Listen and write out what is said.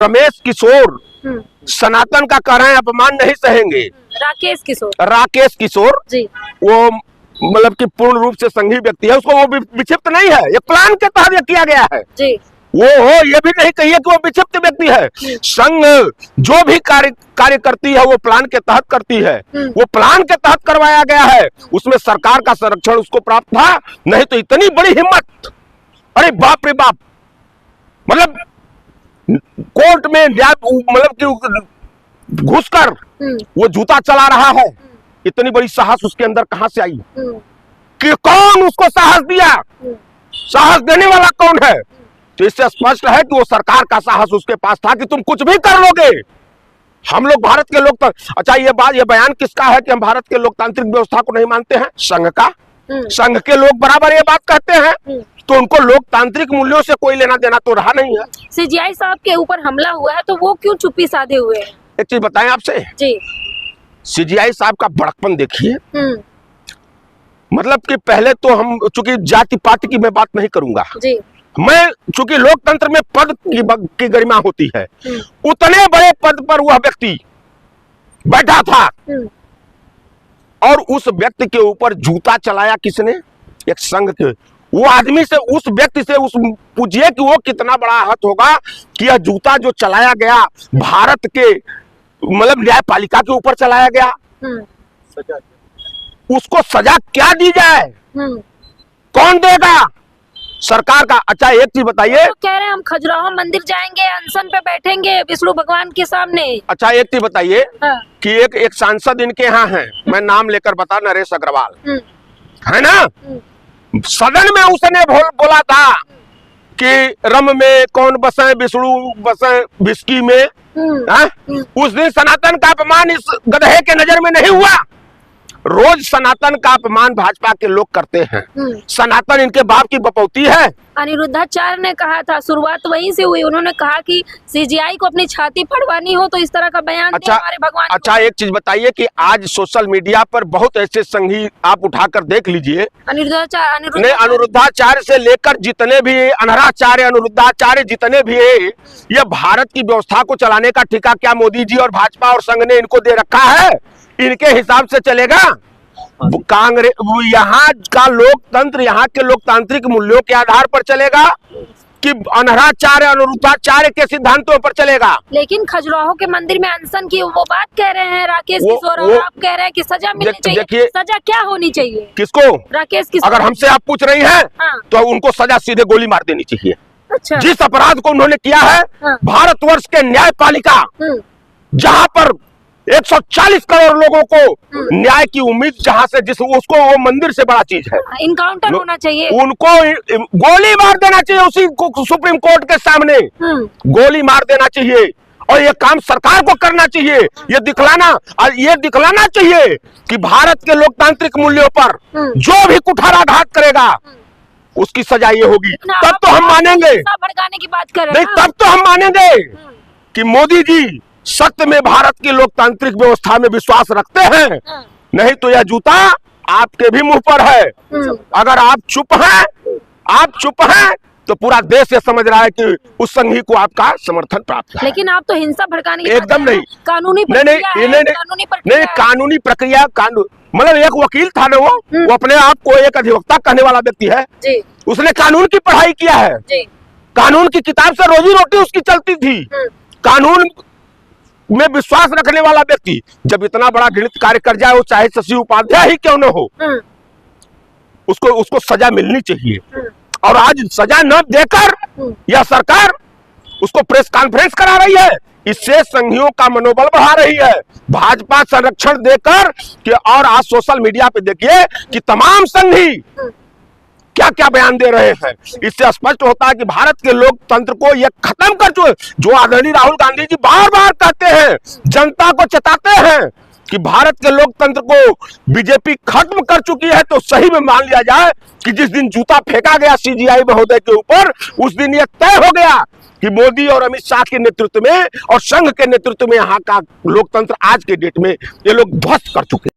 रमेश किशोर सनातन का कर रहे हैं, अपमान नहीं सहेंगे। राकेश किशोर जी वो मतलब कि पूर्ण रूप से संघी व्यक्ति है, उसको वो विक्षिप्त नहीं है, ये प्लान के तहत ये किया गया है जी। वो हो ये भी नहीं कहिए कि वो विक्षिप्त व्यक्ति है। संघ जो भी कार्य करती है वो प्लान के तहत करती है, वो प्लान के तहत करवाया गया है, उसमें सरकार का संरक्षण उसको प्राप्त था। नहीं तो इतनी बड़ी हिम्मत, अरे बाप रे बाप, मतलब कोर्ट में मतलब कि घुसकर वो जूता चला रहा है। इतनी बड़ी साहस उसके अंदर कहां से आई कि कौन उसको साहस दिया, साहस देने वाला कौन है? तो इससे स्पष्ट है कि वो सरकार का साहस उसके पास था कि तुम कुछ भी कर लोगे। हम लोग भारत के लोग, अच्छा ये बयान किसका है कि हम भारत के लोकतांत्रिक व्यवस्था को नहीं मानते हैं? संघ का। संघ के लोग बराबर ये बात कहते हैं, तो उनको लोकतांत्रिक मूल्यों से कोई लेना देना तो रहा नहीं है। सीजीआई साहब के ऊपर हमला हुआ है तो वो क्यों चुप्पी साधे हुए हैं? एक चीज बताएं आपसे जी, सीजीआई साहब का बड़कपन देखिए। मतलब कि पहले तो हम चूंकि जाति पाति की मैं बात नहीं करूंगा जी, मैं चूंकि लोकतंत्र में पद की गरिमा होती है, उतने बड़े पद पर वह व्यक्ति बैठा था और उस व्यक्ति के ऊपर जूता चलाया किसने? एक संघ के वो आदमी से, उस व्यक्ति से उस पूछिए कि वो कितना बड़ा हद होगा कि यह जूता जो चलाया गया भारत के मतलब न्यायपालिका के ऊपर चलाया गया, उसको सजा क्या दी जाए? कौन देगा? सरकार का। अच्छा एक चीज बताइए, तो कह रहे हैं हम खजुराहो मंदिर जाएंगे, अनशन पे बैठेंगे विष्णु भगवान के सामने। अच्छा एक चीज बताइए हाँ। कि एक सांसद इनके यहाँ है, मैं नाम लेकर बता, नरेश अग्रवाल है ना, सदन में उसने बोला था कि रम में कौन बसे, विष्णु बसे विस्की में। उस दिन सनातन का अपमान इस गधे के नजर में नहीं हुआ। रोज सनातन का अपमान भाजपा के लोग करते हैं। सनातन इनके बाप की बपौती है। अनिरुद्धाचार्य ने कहा था, शुरुआत वहीं से हुई, उन्होंने कहा कि सीजीआई को अपनी छाती फड़वानी हो तो इस तरह का बयान दें हमारे भगवान। अच्छा एक चीज बताइए कि आज सोशल मीडिया पर बहुत ऐसे संघी आप उठाकर देख लीजिए, अनिरुद्धाचार्य से लेकर जितने भी अनहराचार्य, अनिरुद्धाचार्य जितने भी है, ये भारत की व्यवस्था को चलाने का ठेका क्या मोदी जी और भाजपा और संघ ने इनको दे रखा है? इनके हिसाब से चलेगा कांग्रेस? यहाँ का लोकतंत्र यहाँ के लोकतांत्रिक मूल्यों के आधार पर चलेगा कि अनहराचार्य अनिरुद्धाचार्य के सिद्धांतों पर चलेगा? लेकिन खजुराहो के मंदिर में अनशन की वो बात कह रहे हैं राकेश किशोर, और आप कह रहे हैं कि सजा मिलनी चाहिए। सजा क्या होनी चाहिए? किसको? राकेश किशोर। अगर हमसे आप पूछ रही हैं हाँ। तो उनको सजा सीधे गोली मार देनी चाहिए। अच्छा। जिस अपराध को उन्होंने किया है, हाँ। भारतवर्ष के न्यायपालिका जहाँ पर 140 करोड़ लोगों को न्याय की उम्मीद, जहां से उसको वो मंदिर से बड़ा चीज है। इनकाउंटर होना चाहिए, उनको गोली मार देना चाहिए उसी सुप्रीम कोर्ट के सामने, गोली मार देना चाहिए। और ये काम सरकार को करना चाहिए, ये दिखलाना चाहिए कि भारत के लोकतांत्रिक मूल्यों पर जो भी कुठाराघात करेगा उसकी सजा ये होगी। तब तो हम मानेंगे, भड़काने की बात कर रहे हैं। तब तो हम मानेंगे कि मोदी जी सत्य में भारत की लोकतांत्रिक व्यवस्था में विश्वास रखते हैं। नहीं तो यह जूता आपके भी मुंह पर है। अगर आप चुप हैं तो पूरा देश ये समझ रहा है कि उस संघी को आपका समर्थन प्राप्त है। लेकिन आप तो हिंसा भड़काने की एकदम नहीं, कानूनी कानूनी प्रक्रिया मतलब एक वकील था ना, वो अपने आप को एक अधिवक्ता कहने वाला व्यक्ति है जी। उसने कानून की पढ़ाई किया है जी। कानून की किताब से रोजी रोटी उसकी चलती थी। कानून में विश्वास रखने वाला व्यक्ति जब इतना बड़ा घृणित कार्य कर जाए, वो चाहे शशि उपाध्याय ही क्यों न हो, उसको सजा मिलनी चाहिए। और आज सजा न देकर यह सरकार उसको प्रेस कॉन्फ्रेंस करा रही है, इससे संघियों का मनोबल बढ़ा रही है। भाजपा संरक्षण देकर कि, और आज सोशल मीडिया पे देखिए कि तमाम संघी क्या क्या बयान दे रहे हैं। इससे स्पष्ट होता है कि भारत के लोकतंत्र को यह खत्म कर चुके, जो आदरणीय राहुल गांधी जी बार बार कहते हैं, जनता को चेताते हैं कि भारत के लोकतंत्र को बीजेपी खत्म कर चुकी है। तो सही में मान लिया जाए कि जिस दिन जूता फेंका गया सीजीआई महोदय के ऊपर, उस दिन यह तय हो गया कि मोदी और अमित शाह के नेतृत्व में और संघ के नेतृत्व में यहाँ का लोकतंत्र आज के डेट में ये लोग ध्वस्त कर चुके हैं।